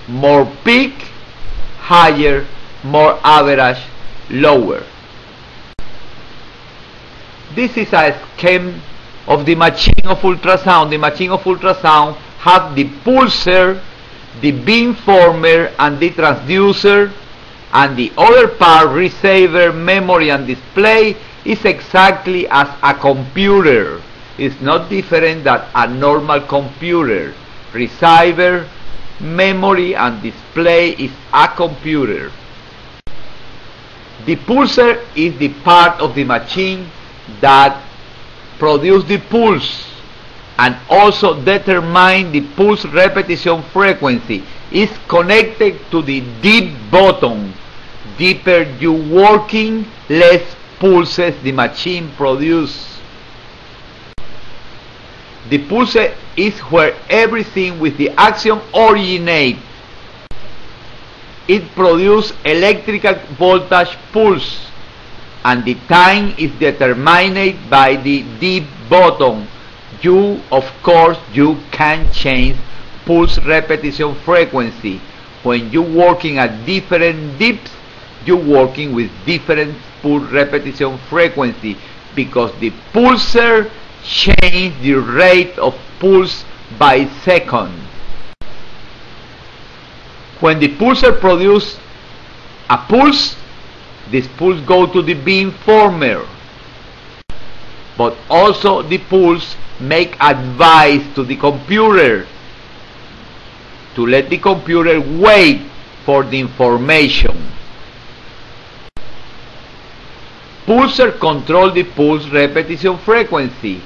more peak, higher, more average, lower. This is a scheme of the machine of ultrasound. The machine of ultrasound has the pulser, the beamformer, and the transducer, and the other part, receiver, memory, and display, is exactly as a computer. It's not different than a normal computer. Receiver, memory, and display is a computer. The pulser is the part of the machine that produces the pulse and also determine the pulse repetition frequency. Is connected to the deep button. Deeper you working, less pulses the machine produces. The pulse is where everything with the action originates. It produces electrical voltage pulse, and the time is determined by the deep button. You, of course, you can change pulse repetition frequency. When you're working at different deeps, you're working with different pulse repetition frequency, because the pulser changes the rate of pulse by second. When the pulser produces a pulse, this pulse goes to the beamformer, but also the pulse make advice to the computer to let the computer wait for the information. Pulser control the pulse repetition frequency.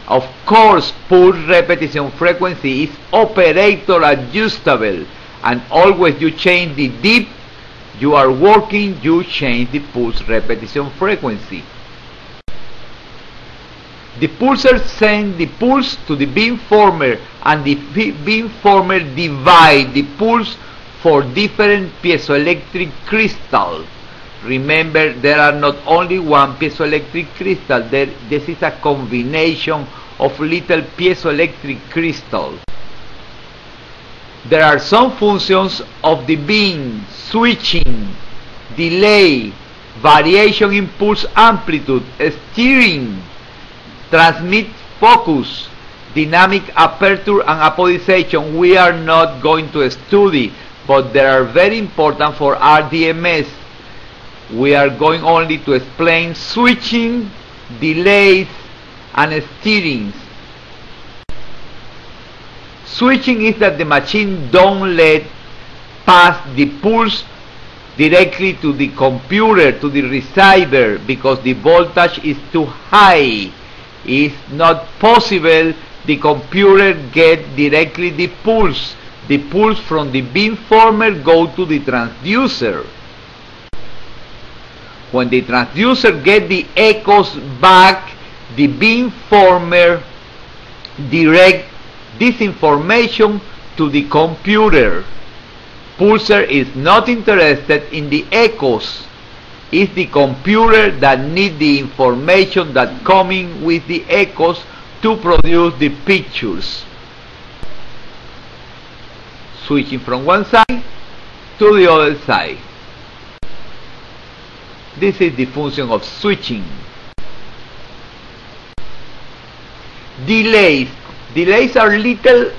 Of course, pulse repetition frequency is operator adjustable, and always you change the deep you are working, you change the pulse repetition frequency. The pulser sends the pulse to the beamformer, and the beamformer divides the pulse for different piezoelectric crystals. Remember, there are not only one piezoelectric crystal. This is a combination of little piezoelectric crystals. There are some functions of the beam: switching, delay, variation in pulse amplitude, steering, transmit focus, dynamic aperture and apodization. We are not going to study, but they are very important for RDMS. We are going only to explain switching, delays, and steering. Switching is that the machine don't let pass the pulse directly to the computer, to the receiver, because the voltage is too high. It's not possible the computer get directly the pulse. The pulse from the beamformer go to the transducer. When the transducer get the echoes back, the beamformer direct this information to the computer. Pulser is not interested in the echoes. It's the computer that needs the information that coming with the echoes to produce the pictures. Switching from one side to the other side. This is the function of switching. Delays. Delays are little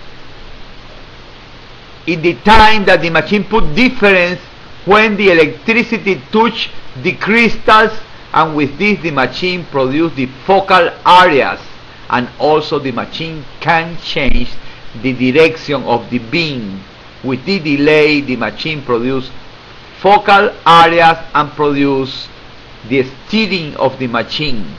in the time that the machine put difference when the electricity touch the crystals, and with this the machine produce the focal areas, and also the machine can change the direction of the beam. With the delay, the machine produce focal areas and produce the steering of the machine.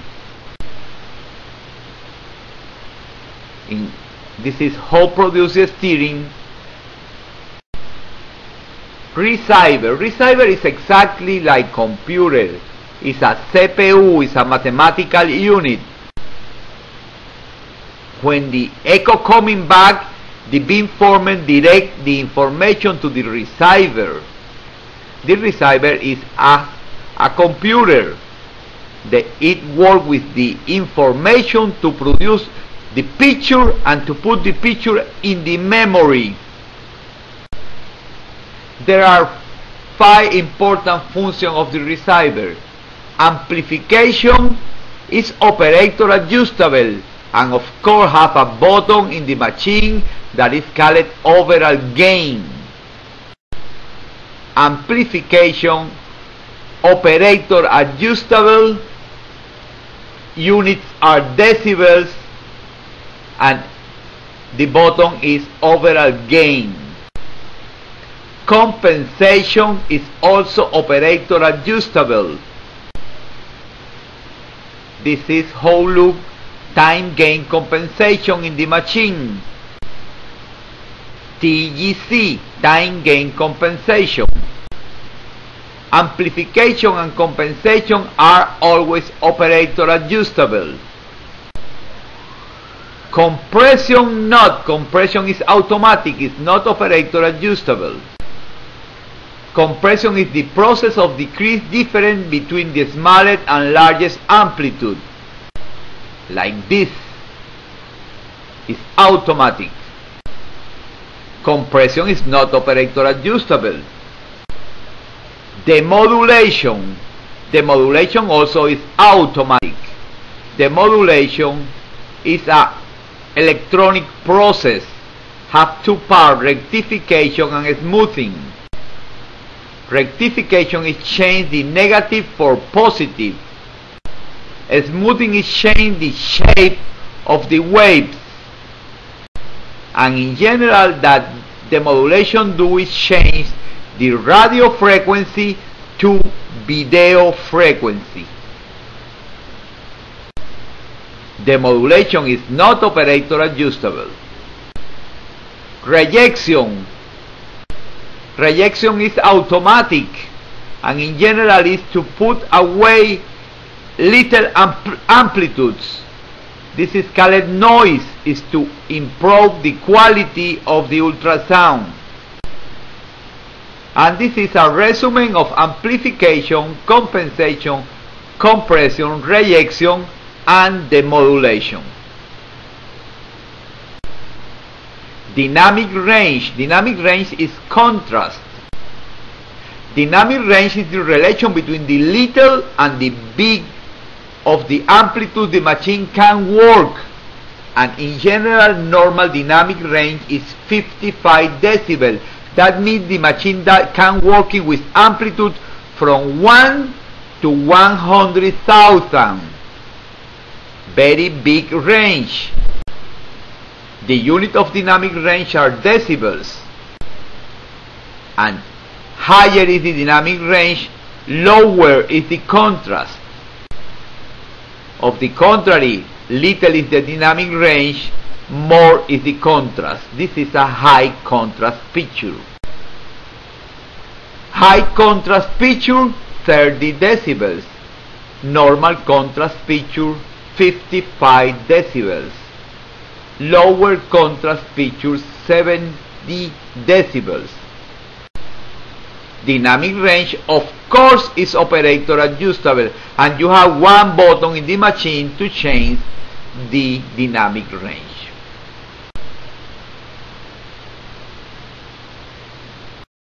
This is how produces steering. Receiver. Receiver is exactly like computer. It's a CPU, it's a mathematical unit. When the echo coming back, the beamformer direct the information to the receiver. The receiver is a computer. It works with the information to produce the picture and to put the picture in the memory. There are 5 important functions of the receiver. Amplification is operator adjustable, and of course have a button in the machine that is called overall gain. Amplification, operator adjustable, units are decibels, and the button is overall gain. Compensation is also operator adjustable. This is how look time gain compensation in the machine. TGC, time gain compensation. Amplification and compensation are always operator adjustable. Compression not. Compression is automatic, it's not operator adjustable. Compression is the process of decrease difference between the smallest and largest amplitude. Like this. It's automatic. Compression is not operator adjustable. Demodulation. Demodulation also is automatic. Demodulation is an electronic process. Have 2 parts, rectification and smoothing. Rectification is change the negative for positive. Smoothing is change the shape of the waves. And in general, that demodulation do is change the radio frequency to video frequency. Demodulation is not operator adjustable. Rejection. Rejection is automatic, and in general is to put away little amplitudes. This is called noise, is to improve the quality of the ultrasound. And this is a resume of amplification, compensation, compression, rejection, and demodulation. Dynamic range. Dynamic range is contrast. Dynamic range is the relation between the little and the big of the amplitude the machine can work. And in general, normal dynamic range is 55 decibels. That means the machine that can work with amplitude from 1 to 100,000. Very big range. The unit of dynamic range are decibels. And higher is the dynamic range, lower is the contrast. Of the contrary, little is the dynamic range, more is the contrast. This is a high contrast picture. High contrast picture, 30 decibels. Normal contrast picture, 55 decibels. Lower contrast picture, 70 decibels. Dynamic range, of course, is operator adjustable, and you have 1 button in the machine to change the dynamic range.